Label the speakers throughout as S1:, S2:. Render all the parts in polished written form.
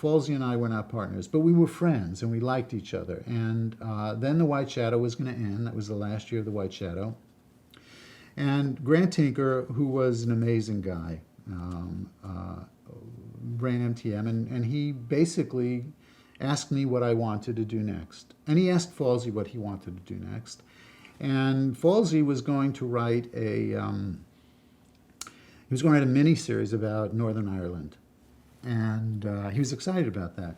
S1: Falsey and I were not partners, but we were friends and we liked each other. And then The White Shadow was going to end. That was the last year of The White Shadow. And Grant Tinker, who was an amazing guy, ran MTM, and he basically asked me what I wanted to do next. And he asked Falsey what he wanted to do next. And Falsey was going to write he was going to write a mini-series about Northern Ireland. And he was excited about that.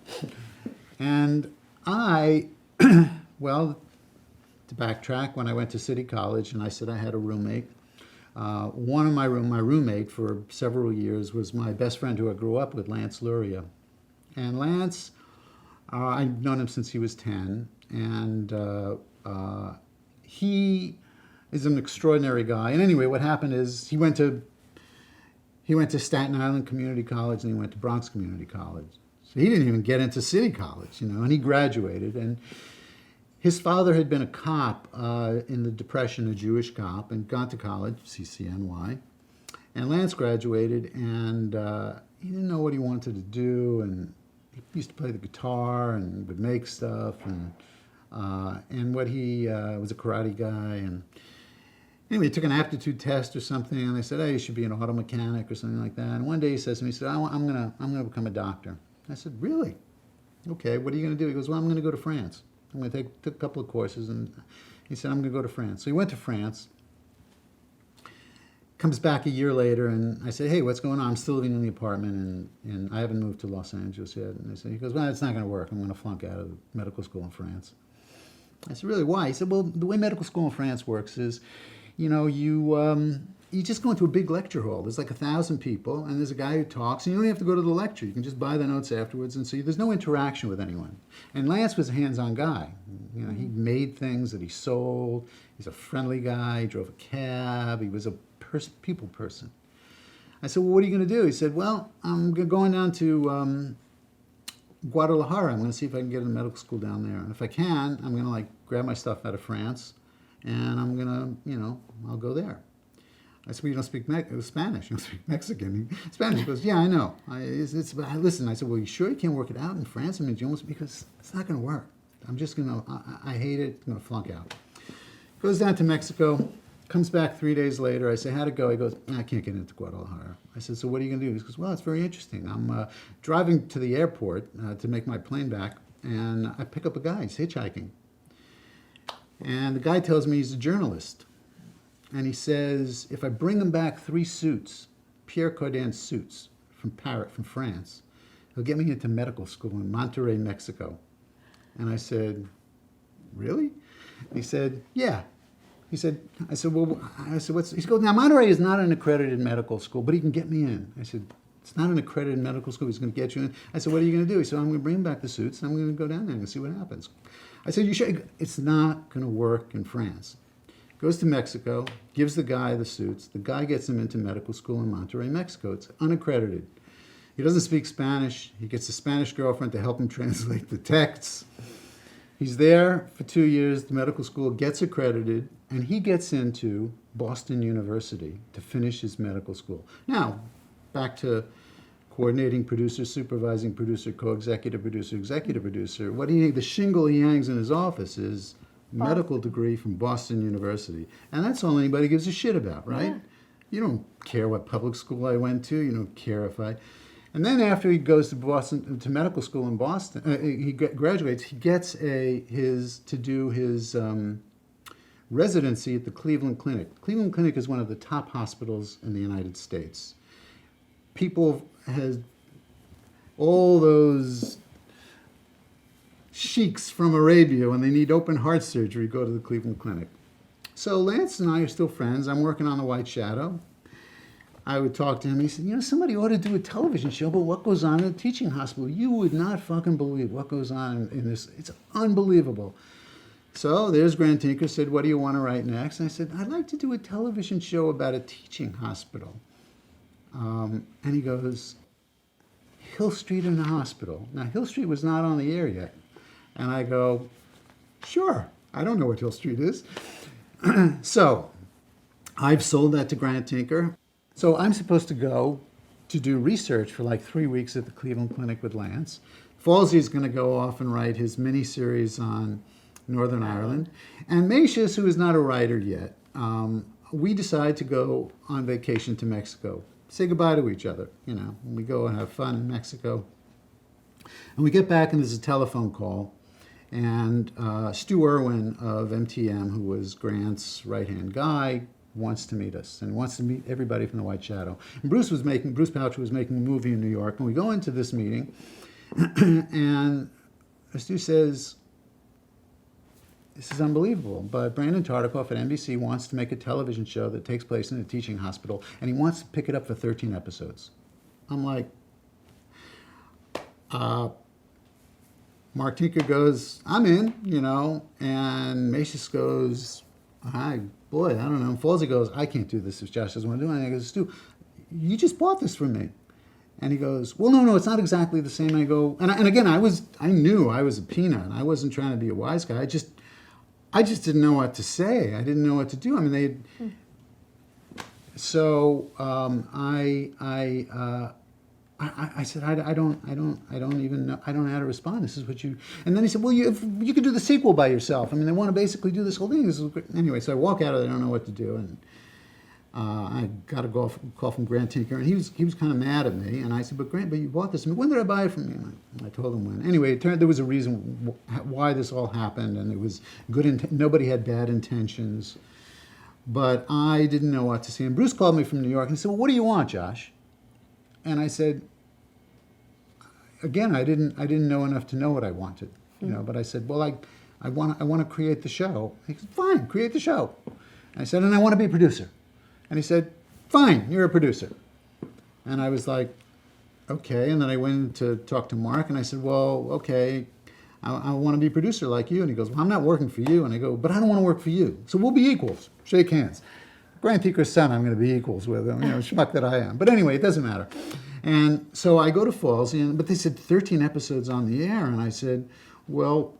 S1: And I, well, to backtrack, when I went to City College and I said I had a roommate, one of my roommate for several years was my best friend who I grew up with, Lance Luria. And Lance, I've known him since he was 10, and he is an extraordinary guy. And anyway, what happened is he went to Staten Island Community College and he went to Bronx Community College. So he didn't even get into City College, and he graduated. And his father had been a cop in the Depression, a Jewish cop, and got to college, CCNY. And Lance graduated, and he didn't know what he wanted to do, and he used to play the guitar and would make stuff, and what he was a karate guy. And anyway, he took an aptitude test or something, and they said, hey, you should be an auto mechanic or something like that. And one day he says to me, he said, I'm gonna become a doctor. I said, really? Okay, what are you gonna do? He goes, well, I'm gonna go to France. I'm gonna take a couple of courses. And he said, I'm gonna go to France. So he went to France, comes back a year later, and I said, hey, what's going on? I'm still living in the apartment, and I haven't moved to Los Angeles yet. And he goes, well, it's not gonna work. I'm gonna flunk out of medical school in France. I said, really, why? He said, well, the way medical school in France works is, you just go into a big lecture hall. There's like 1,000 people, and there's a guy who talks, and you don't have to go to the lecture. You can just buy the notes afterwards, and so there's no interaction with anyone. And Lance was a hands-on guy. He made things that he sold. He's a friendly guy. He drove a cab. He was a people person. I said, well, what are you going to do? He said, well, I'm going down to Guadalajara. I'm going to see if I can get into medical school down there. And if I can, I'm going to grab my stuff out of France, and I'm going to, I'll go there. I said, well, you don't speak Spanish. You don't speak Mexican. Spanish. He goes, yeah, I know. Listen, I said, well, you sure you can't work it out in France? I mean, because it's not going to work. I'm just going to, I hate it. I'm going to flunk out. Goes down to Mexico, comes back 3 days later. I say, how'd it go? He goes, I can't get into Guadalajara. I said, so what are you going to do? He goes, well, it's very interesting. I'm driving to the airport to make my plane back, and I pick up a guy. He's hitchhiking. And the guy tells me he's a journalist. And he says, if I bring him back 3 suits, Pierre Cardin suits from Paris, from France, he'll get me into medical school in Monterrey, Mexico. And I said, really? And he said, yeah. I said, what's, he goes, now Monterrey is not an accredited medical school, but he can get me in. I said, it's not an accredited medical school, he's going to get you in. I said, what are you going to do? He said, I'm going to bring him back the suits, and I'm going to go down there and see what happens. I said, you should. It's not going to work in France. Goes to Mexico, gives the guy the suits. The guy gets him into medical school in Monterrey, Mexico. It's unaccredited. He doesn't speak Spanish. He gets a Spanish girlfriend to help him translate the texts. He's there for 2 years. The medical school gets accredited, and he gets into Boston University to finish his medical school. Now, back to coordinating producer, supervising producer, co-executive producer, executive producer. The shingle he hangs in his office is medical degree from Boston University. And that's all anybody gives a shit about, right? Yeah. You don't care what public school I went to. You don't care if I... And then after he goes to Boston, to medical school in Boston, he graduates, he gets to do his residency at the Cleveland Clinic. Cleveland Clinic is one of the top hospitals in the United States. People has all those sheiks from Arabia, when they need open heart surgery, go to the Cleveland Clinic. So Lance and I are still friends. I'm working on The White Shadow. I would talk to him. He said, somebody ought to do a television show about what goes on in a teaching hospital. You would not fucking believe what goes on in this. It's unbelievable. So there's Grant Tinker, said, what do you want to write next? And I said, I'd like to do a television show about a teaching hospital. And he goes, Hill Street in the hospital. Now, Hill Street was not on the air yet. And I go, sure, I don't know what Hill Street is. So I've sold that to Grant Tinker. So I'm supposed to go to do research for like 3 weeks at the Cleveland Clinic with Lance. Falsey's going to go off and write his mini-series on Northern Ireland. And Macius, who is not a writer yet, we decide to go on vacation to Mexico. Say goodbye to each other, you know. We go and have fun in Mexico. And we get back and there's a telephone call. And Stu Irwin of MTM, who was Grant's right-hand guy, wants to meet us and wants to meet everybody from the White Shadow. And Bruce Boucher was making a movie in New York. And we go into this meeting and Stu says, this is unbelievable, but Brandon Tartikoff at NBC wants to make a television show that takes place in a teaching hospital, and he wants to pick it up for 13 episodes. I'm like, Mark Tinker goes, I'm in, you know, and Macius goes, I don't know. And Falsey goes, I can't do this if Josh doesn't want to do it. And I goes, Stu, you just bought this from me. And he goes, well, no, it's not exactly the same. And I go, and again, I knew I was a peanut, and I wasn't trying to be a wise guy. I just didn't know what to say. I didn't know what to do. I mean, so I said, I don't even know. I don't know how to respond. This is what you. And then he said, well, you could do the sequel by yourself. I mean, they want to basically do this whole thing. This is great. Anyway, so I walk out of there. I don't know what to do, and I got a call from Grant Tinker, and he was kind of mad at me. And I said, but you bought this. And when did I buy it from you? And I told him when. Anyway, it turned there was a reason why this all happened, and it was good. Nobody had bad intentions, but I didn't know what to say. And Bruce called me from New York and he said, well, what do you want, Josh? And I said, again, I didn't know enough to know what I wanted, you know. But I said, well, I want to create the show. He said, fine, create the show. And I said, and I want to be a producer. And he said, fine, you're a producer. And I was like, okay. And then I went to talk to Mark, and I said, well, okay, I want to be a producer like you. And he goes, well, I'm not working for you. And I go, but I don't want to work for you. So we'll be equals. Shake hands. Grant Tinker's son, I'm going to be equals with him, you know, schmuck that I am. But anyway, it doesn't matter. And so I go to Falls, but they said 13 episodes on the air. And I said, well,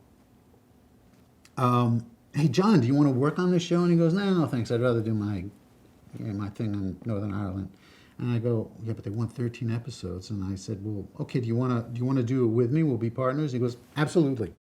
S1: hey, John, do you want to work on this show? And he goes, no, thanks. I'd rather do my thing in Northern Ireland. And I go, yeah, but they want 13 episodes. And I said, well, okay, do you want to do it with me? We'll be partners. He goes, absolutely.